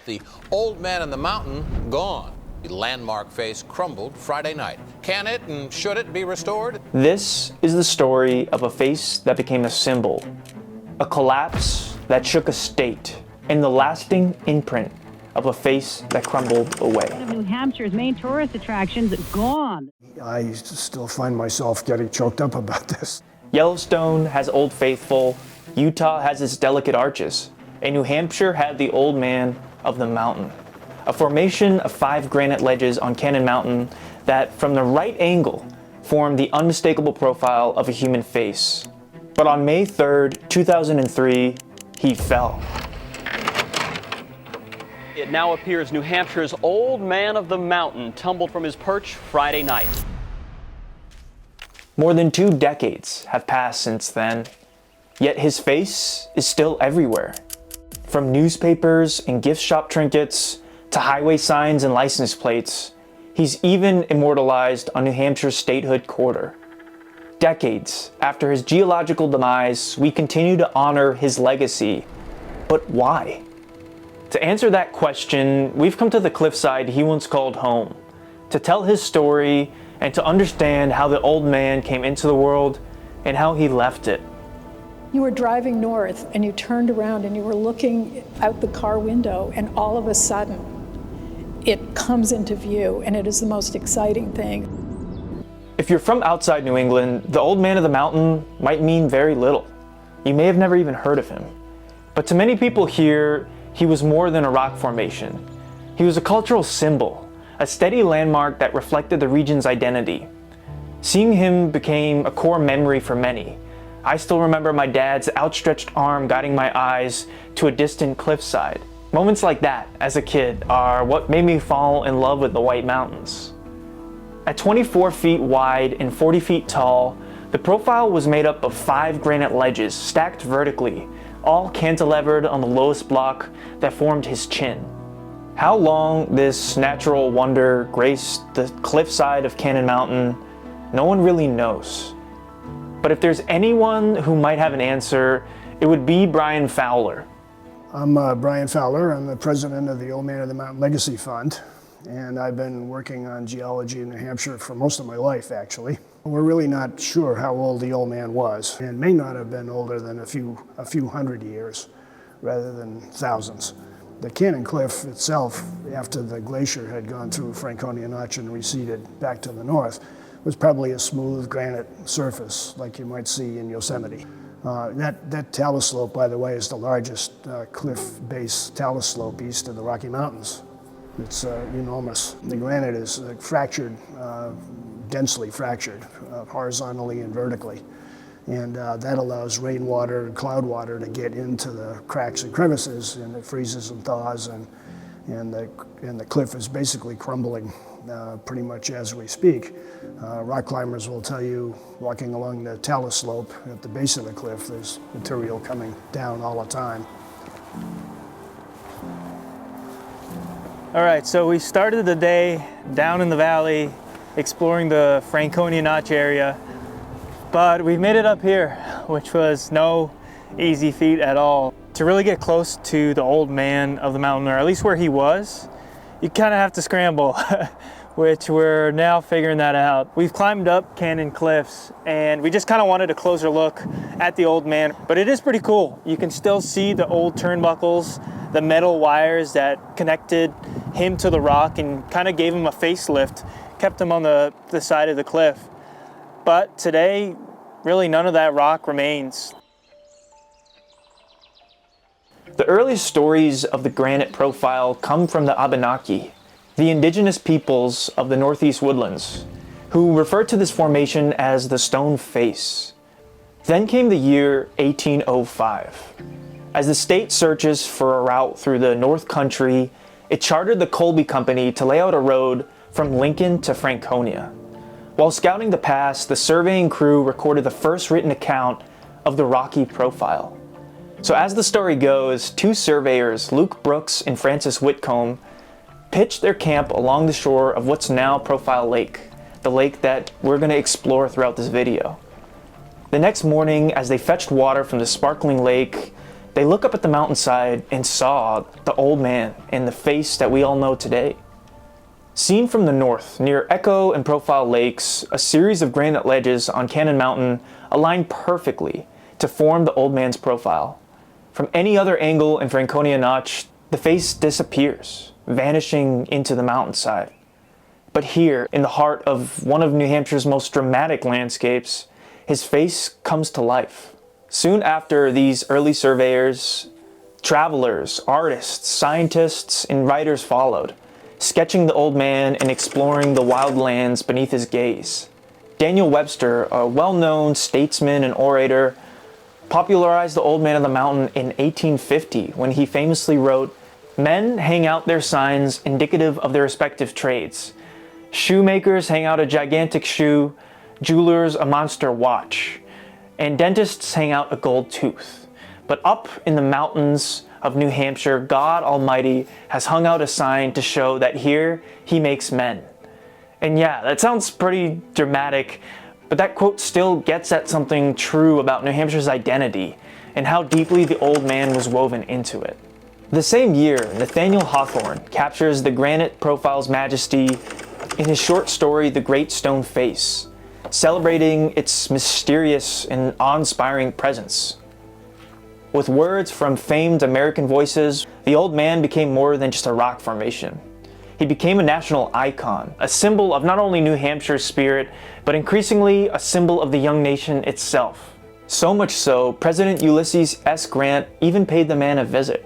The old man in the mountain, gone. The landmark face crumbled Friday night. Can it and should it be restored? This is the story of a face that became a symbol, a collapse that shook a state, and the lasting imprint of a face that crumbled away. One of New Hampshire's main tourist attractions gone. I still find myself getting choked up about this. Yellowstone has Old Faithful, Utah has its delicate arches, and New Hampshire had the Old Man of the Mountain, a formation of 5 granite ledges on Cannon Mountain that, from the right angle, formed the unmistakable profile of a human face. But on May 3rd, 2003, he fell. It now appears New Hampshire's Old Man of the Mountain tumbled from his perch Friday night. More than 2 decades have passed since then, yet his face is still everywhere. From newspapers and gift shop trinkets to highway signs and license plates, he's even immortalized on New Hampshire's statehood quarter. Decades after his geological demise, we continue to honor his legacy. But why? To answer that question, we've come to the cliffside he once called home, to tell his story and to understand how the old man came into the world and how he left it. You were driving north and you turned around and you were looking out the car window, and all of a sudden it comes into view, and it is the most exciting thing. If you're from outside New England, the Old Man of the Mountain might mean very little. You may have never even heard of him. But to many people here, he was more than a rock formation. He was a cultural symbol, a steady landmark that reflected the region's identity. Seeing him became a core memory for many. I still remember my dad's outstretched arm guiding my eyes to a distant cliffside. Moments like that, as a kid, are what made me fall in love with the White Mountains. At 24 feet wide and 40 feet tall, the profile was made up of 5 granite ledges stacked vertically, all cantilevered on the lowest block that formed his chin. How long this natural wonder graced the cliffside of Cannon Mountain, no one really knows. But if there's anyone who might have an answer, it would be Brian Fowler. I'm Brian Fowler. I'm the president of the Old Man of the Mountain Legacy Fund, and I've been working on geology in New Hampshire for most of my life, actually. We're really not sure how old the old man was, and may not have been older than a few hundred years, rather than thousands. The Cannon Cliff itself, after the glacier had gone through Franconia Notch and receded back to the north, was probably a smooth granite surface like you might see in Yosemite. That talus slope, by the way, is the largest cliff base talus slope east of the Rocky Mountains. It's enormous. The granite is fractured, densely fractured, horizontally and vertically. And that allows rainwater and cloud water to get into the cracks and crevices, and it freezes and thaws, and the cliff is basically crumbling pretty much as we speak. Rock climbers will tell you, walking along the talus slope at the base of the cliff, there's material coming down all the time. All right, so we started the day down in the valley, exploring the Franconia Notch area, but we made it up here, which was no easy feat at all. To really get close to the Old Man of the Mountain, or at least where he was, you kind of have to scramble, which we're now figuring that out. We've climbed up Cannon Cliffs, and we just kind of wanted a closer look at the Old Man, but it is pretty cool. You can still see the old turnbuckles, the metal wires that connected him to the rock and kind of gave him a facelift, kept him on the side of the cliff. But today, really none of that rock remains. The earliest stories of the granite profile come from the Abenaki, the indigenous peoples of the Northeast Woodlands, who referred to this formation as the Stone Face. Then came the year 1805. As the state searches for a route through the North Country, it chartered the Colby Company to lay out a road from Lincoln to Franconia. While scouting the pass, the surveying crew recorded the first written account of the rocky profile. So as the story goes, 2 surveyors, Luke Brooks and Francis Whitcomb, pitched their camp along the shore of what's now Profile Lake, the lake that we're going to explore throughout this video. The next morning, as they fetched water from the sparkling lake, they look up at the mountainside and saw the old man and the face that we all know today. Seen from the north, near Echo and Profile Lakes, a series of granite ledges on Cannon Mountain align perfectly to form the old man's profile. From any other angle in Franconia Notch, the face disappears, vanishing into the mountainside. But here, in the heart of one of New Hampshire's most dramatic landscapes, his face comes to life. Soon after, these early surveyors, travelers, artists, scientists, and writers followed, sketching the old man and exploring the wild lands beneath his gaze. Daniel Webster, a well-known statesman and orator, popularized the Old Man of the Mountain in 1850 when he famously wrote, "Men hang out their signs indicative of their respective trades. Shoemakers hang out a gigantic shoe, jewelers a monster watch, and dentists hang out a gold tooth. But up in the mountains of New Hampshire, God Almighty has hung out a sign to show that here he makes men." And yeah, that sounds pretty dramatic, but that quote still gets at something true about New Hampshire's identity and how deeply the old man was woven into it. The same year, Nathaniel Hawthorne captures the granite profile's majesty in his short story, The Great Stone Face, celebrating its mysterious and awe-inspiring presence. With words from famed American voices, the old man became more than just a rock formation. He became a national icon, a symbol of not only New Hampshire's spirit, but increasingly a symbol of the young nation itself. So much so, President Ulysses S. Grant even paid the man a visit.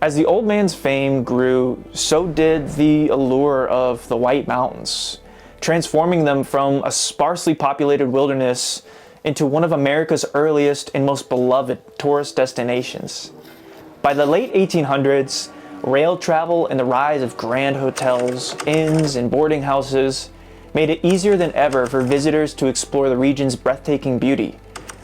As the old man's fame grew, so did the allure of the White Mountains, transforming them from a sparsely populated wilderness into one of America's earliest and most beloved tourist destinations. By the late 1800s, rail travel and the rise of grand hotels, inns, and boarding houses made it easier than ever for visitors to explore the region's breathtaking beauty,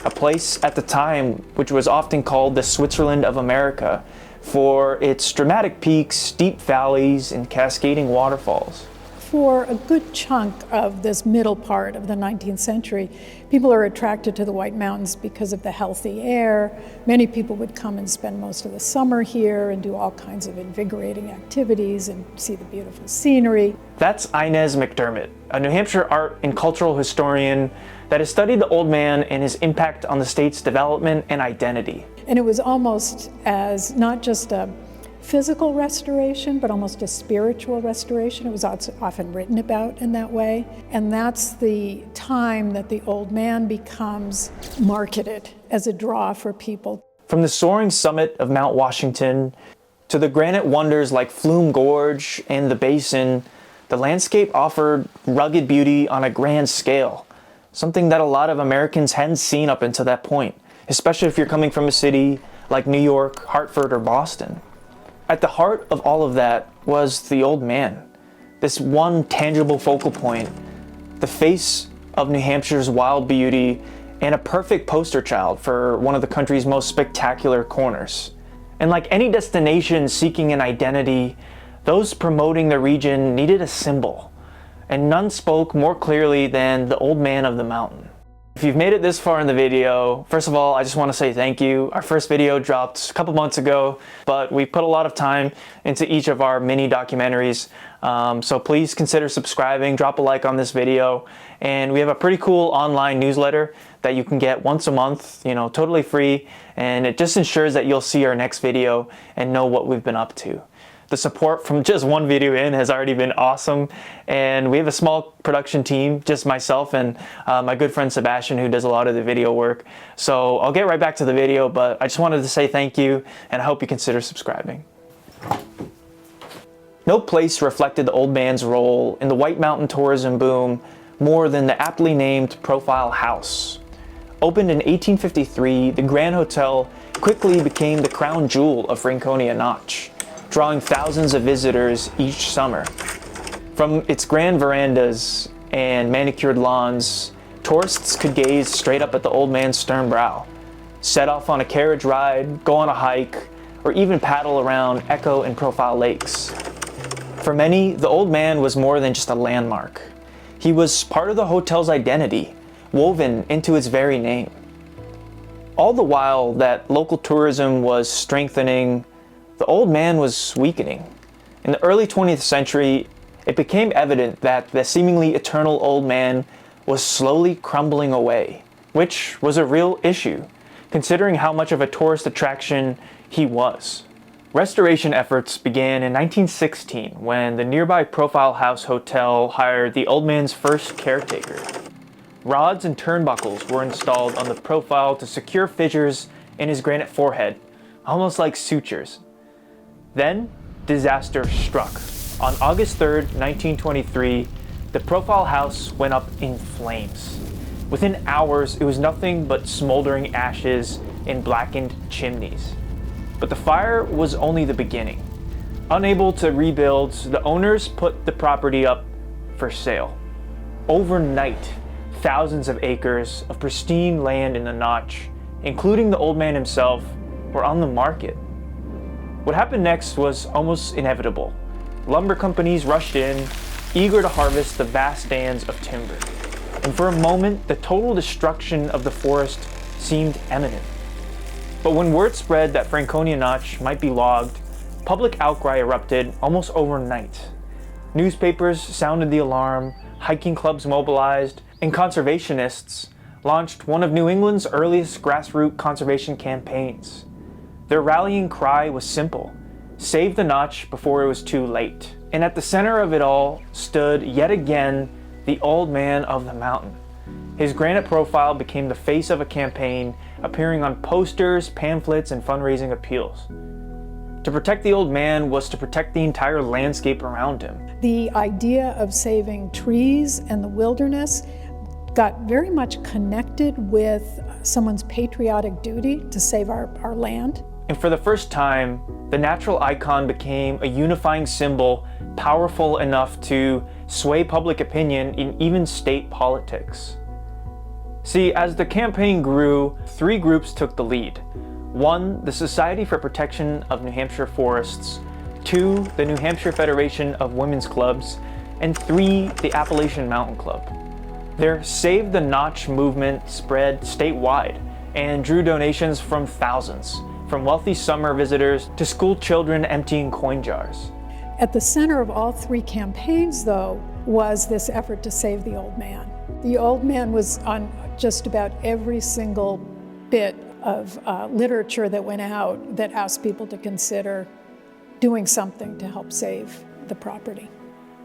a place at the time which was often called the Switzerland of America for its dramatic peaks, steep valleys, and cascading waterfalls. For a good chunk of this middle part of the 19th century, people are attracted to the White Mountains because of the healthy air. Many people would come and spend most of the summer here and do all kinds of invigorating activities and see the beautiful scenery. That's Inez McDermott, a New Hampshire art and cultural historian that has studied the old man and his impact on the state's development and identity. And it was almost as not just a physical restoration, but almost a spiritual restoration. It was often written about in that way. And that's the time that the old man becomes marketed as a draw for people. From the soaring summit of Mount Washington to the granite wonders like Flume Gorge and the Basin, the landscape offered rugged beauty on a grand scale, something that a lot of Americans hadn't seen up until that point, especially if you're coming from a city like New York, Hartford, or Boston. At the heart of all of that was the old man, this one tangible focal point, the face of New Hampshire's wild beauty and a perfect poster child for one of the country's most spectacular corners. And like any destination seeking an identity, those promoting the region needed a symbol, and none spoke more clearly than the old man of the mountain. If you've made it this far in the video, first of all, I just want to say thank you. Our first video dropped a couple months ago, but we put a lot of time into each of our mini documentaries. So please consider subscribing, drop a like on this video. And we have a pretty cool online newsletter that you can get once a month, totally free. And it just ensures that you'll see our next video and know what we've been up to. The support from just one video in has already been awesome, and we have a small production team, just myself and my good friend Sebastian, who does a lot of the video work. So I'll get right back to the video, but I just wanted to say thank you, and I hope you consider subscribing. No place reflected the old man's role in the White Mountain tourism boom more than the aptly named Profile House. Opened in 1853, the Grand Hotel quickly became the crown jewel of Franconia Notch, drawing thousands of visitors each summer. From its grand verandas and manicured lawns, tourists could gaze straight up at the old man's stern brow, set off on a carriage ride, go on a hike, or even paddle around Echo and Profile Lakes. For many, the old man was more than just a landmark. He was part of the hotel's identity, woven into its very name. All the while that local tourism was strengthening, the old man was weakening. In the early 20th century, it became evident that the seemingly eternal old man was slowly crumbling away, which was a real issue, considering how much of a tourist attraction he was. Restoration efforts began in 1916 when the nearby Profile House Hotel hired the old man's first caretaker. Rods and turnbuckles were installed on the profile to secure fissures in his granite forehead, almost like sutures. Then, disaster struck. On August 3, 1923, the Profile House went up in flames. Within hours, it was nothing but smoldering ashes and blackened chimneys. But the fire was only the beginning. Unable to rebuild, the owners put the property up for sale. Overnight, thousands of acres of pristine land in the Notch, including the old man himself, were on the market. What happened next was almost inevitable. Lumber companies rushed in, eager to harvest the vast stands of timber. And for a moment, the total destruction of the forest seemed imminent. But when word spread that Franconia Notch might be logged, public outcry erupted almost overnight. Newspapers sounded the alarm, hiking clubs mobilized, and conservationists launched one of New England's earliest grassroots conservation campaigns. Their rallying cry was simple: save the Notch before it was too late. And at the center of it all stood, yet again, the old man of the mountain. His granite profile became the face of a campaign, appearing on posters, pamphlets, and fundraising appeals. To protect the old man was to protect the entire landscape around him. The idea of saving trees and the wilderness got very much connected with someone's patriotic duty to save our land. And for the first time, the natural icon became a unifying symbol powerful enough to sway public opinion in even state politics. See, as the campaign grew, three groups took the lead. One, the Society for Protection of New Hampshire Forests. Two, the New Hampshire Federation of Women's Clubs. And three, the Appalachian Mountain Club. Their Save the Notch movement spread statewide and drew donations from thousands, from wealthy summer visitors to school children emptying coin jars. At the center of all three campaigns, though, was this effort to save the old man. The old man was on just about every single bit of literature that went out that asked people to consider doing something to help save the property.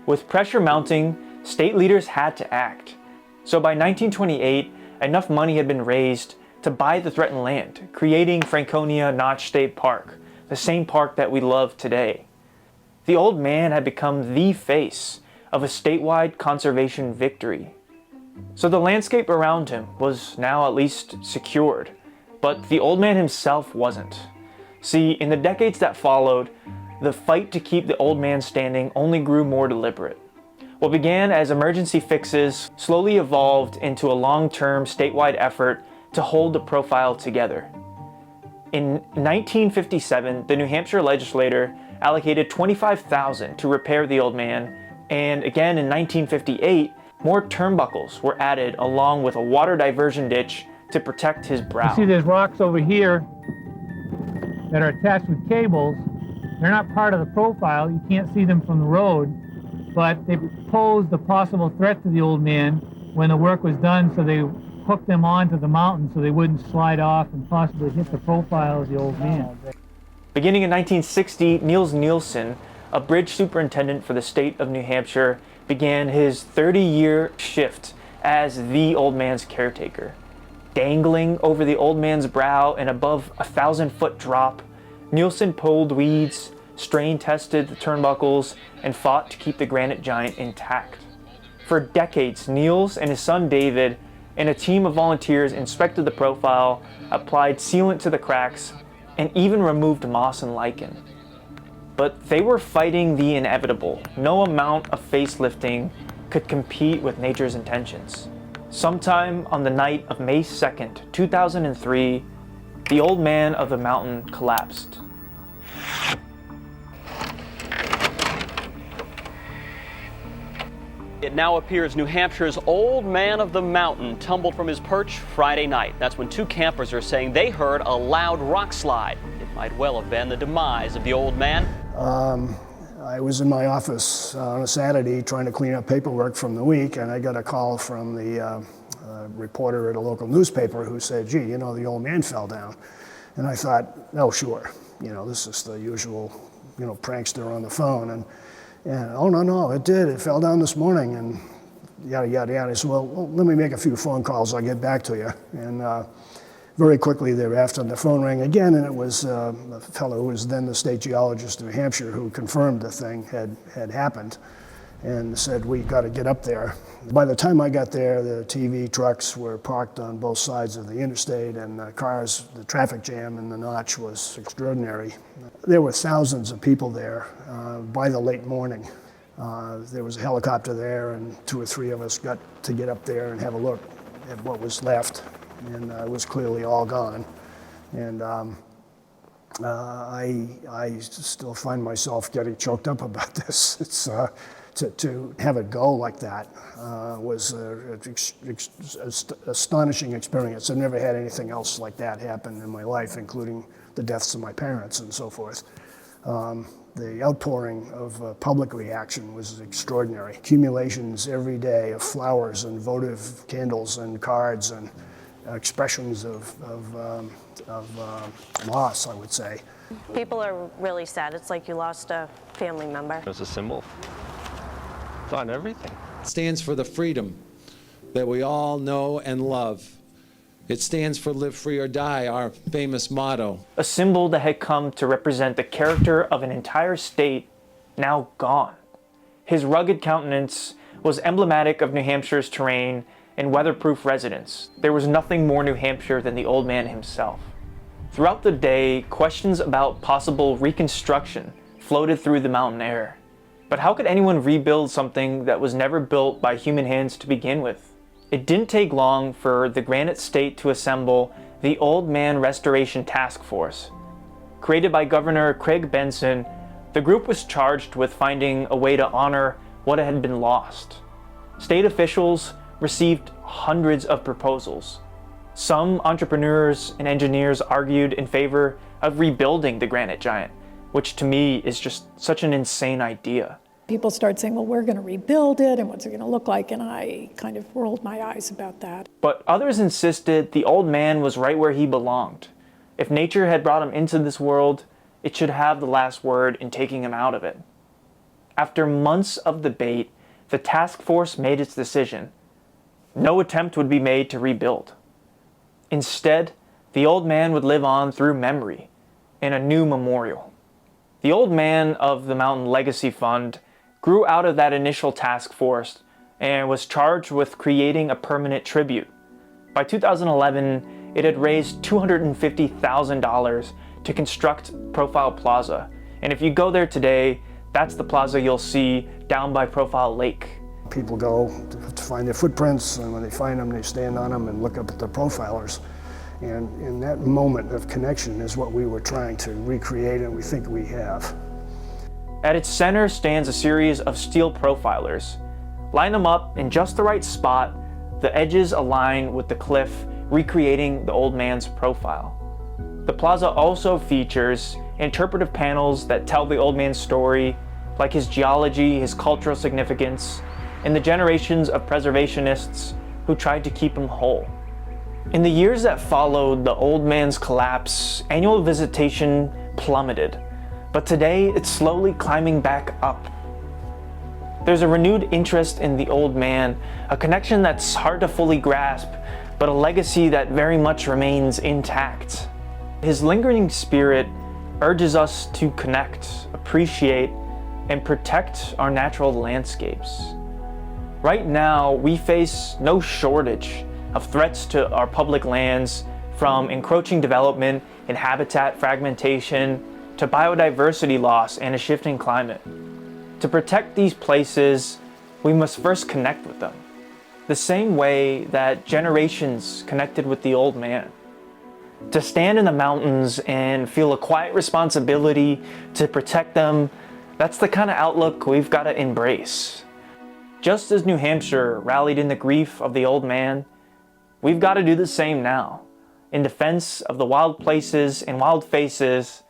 With pressure mounting, state leaders had to act. So by 1928, enough money had been raised to buy the threatened land, creating Franconia Notch State Park, the same park that we love today. The old man had become the face of a statewide conservation victory. So the landscape around him was now at least secured, but the old man himself wasn't. See, in the decades that followed, the fight to keep the old man standing only grew more deliberate. What began as emergency fixes slowly evolved into a long-term statewide effort to hold the profile together. In 1957, the New Hampshire legislature allocated $25,000 to repair the old man, and again in 1958, more turnbuckles were added along with a water diversion ditch to protect his brow. You see there's rocks over here that are attached with cables. They're not part of the profile. You can't see them from the road, but they posed a possible threat to the old man when the work was done, so they hooked them onto the mountain so they wouldn't slide off and possibly hit the profile of the old man. Beginning in 1960, Niels Nielsen, a bridge superintendent for the state of New Hampshire, began his 30-year shift as the old man's caretaker. Dangling over the old man's brow and above a 1,000-foot drop, Nielsen pulled weeds, strain tested the turnbuckles, and fought to keep the granite giant intact. For decades, Niels and his son David and a team of volunteers inspected the profile, applied sealant to the cracks, and even removed moss and lichen. But they were fighting the inevitable. No amount of facelifting could compete with nature's intentions. Sometime on the night of May 2nd, 2003, the old man of the mountain collapsed. It now appears New Hampshire's old man of the mountain tumbled from his perch Friday night. That's when two campers are saying they heard a loud rock slide. It might well have been the demise of the old man. I was in my office on a Saturday trying to clean up paperwork from the week, and I got a call from the reporter at a local newspaper who said, gee, you know, the old man fell down. And I thought, oh, sure, you know, this is the usual, you know, prankster on the phone. And oh, no, it did. It fell down this morning, and yada, yada, yada. I said, well, let me make a few phone calls. I'll get back to you. And very quickly thereafter, the phone rang again, and it was a fellow who was then the state geologist of New Hampshire who confirmed the thing had happened and said, we got to get up there. By the time I got there, the TV trucks were parked on both sides of the interstate, and the cars, the traffic jam in the notch was extraordinary. There were thousands of people there by the late morning. There was a helicopter there, and 2 or 3 of us got to get up there and have a look at what was left, and it was clearly all gone. And I still find myself getting choked up about this. It's to have it go like that was an astonishing experience. I've never had anything else like that happen in my life, including the deaths of my parents and so forth. The outpouring of public reaction was extraordinary. Accumulations every day of flowers and votive candles and cards and expressions of loss, I would say. People are really sad. It's like you lost a family member. It's a symbol. It's on everything. It stands for the freedom that we all know and love. It stands for live free or die, our famous motto. A symbol that had come to represent the character of an entire state, now gone. His rugged countenance was emblematic of New Hampshire's terrain and weatherproof residence. There was nothing more New Hampshire than the old man himself. Throughout the day, questions about possible reconstruction floated through the mountain air. But how could anyone rebuild something that was never built by human hands to begin with? It didn't take long for the Granite State to assemble the Old Man Restoration Task Force. Created by Governor Craig Benson, the group was charged with finding a way to honor what had been lost. State officials received hundreds of proposals. Some entrepreneurs and engineers argued in favor of rebuilding the granite giant, which to me is just such an insane idea. People start saying, well, we're going to rebuild it, and what's it going to look like? And I kind of rolled my eyes about that. But others insisted the old man was right where he belonged. If nature had brought him into this world, it should have the last word in taking him out of it. After months of debate, the task force made its decision. No attempt would be made to rebuild. Instead, the old man would live on through memory in a new memorial. The Old Man of the Mountain Legacy Fund grew out of that initial task force and was charged with creating a permanent tribute. By 2011, it had raised $250,000 to construct Profile Plaza. And if you go there today, that's the plaza you'll see down by Profile Lake. People go to find their footprints, and when they find them, they stand on them and look up at the profilers. And in that moment of connection is what we were trying to recreate, and we think we have. At its center stands a series of steel profilers. Line them up in just the right spot, the edges align with the cliff, recreating the old man's profile. The plaza also features interpretive panels that tell the old man's story, like his geology, his cultural significance, and the generations of preservationists who tried to keep him whole. In the years that followed the old man's collapse, annual visitation plummeted, but today it's slowly climbing back up. There's a renewed interest in the old man, a connection that's hard to fully grasp, but a legacy that very much remains intact. His lingering spirit urges us to connect, appreciate, and protect our natural landscapes. Right now, we face no shortage of threats to our public lands, from encroaching development and habitat fragmentation to biodiversity loss and a shifting climate. To protect these places, we must first connect with them, the same way that generations connected with the old man. To stand in the mountains and feel a quiet responsibility to protect them, that's the kind of outlook we've got to embrace. Just as New Hampshire rallied in the grief of the old man, we've got to do the same now, in defense of the wild places and wild faces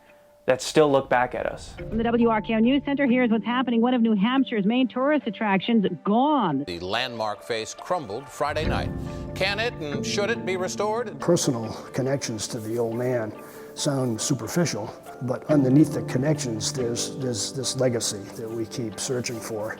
that still look back at us. From the WRKO News Center, here's what's happening. One of New Hampshire's main tourist attractions gone. The landmark face crumbled Friday night. Can it and should it be restored? Personal connections to the old man sound superficial, but underneath the connections, there's this legacy that we keep searching for.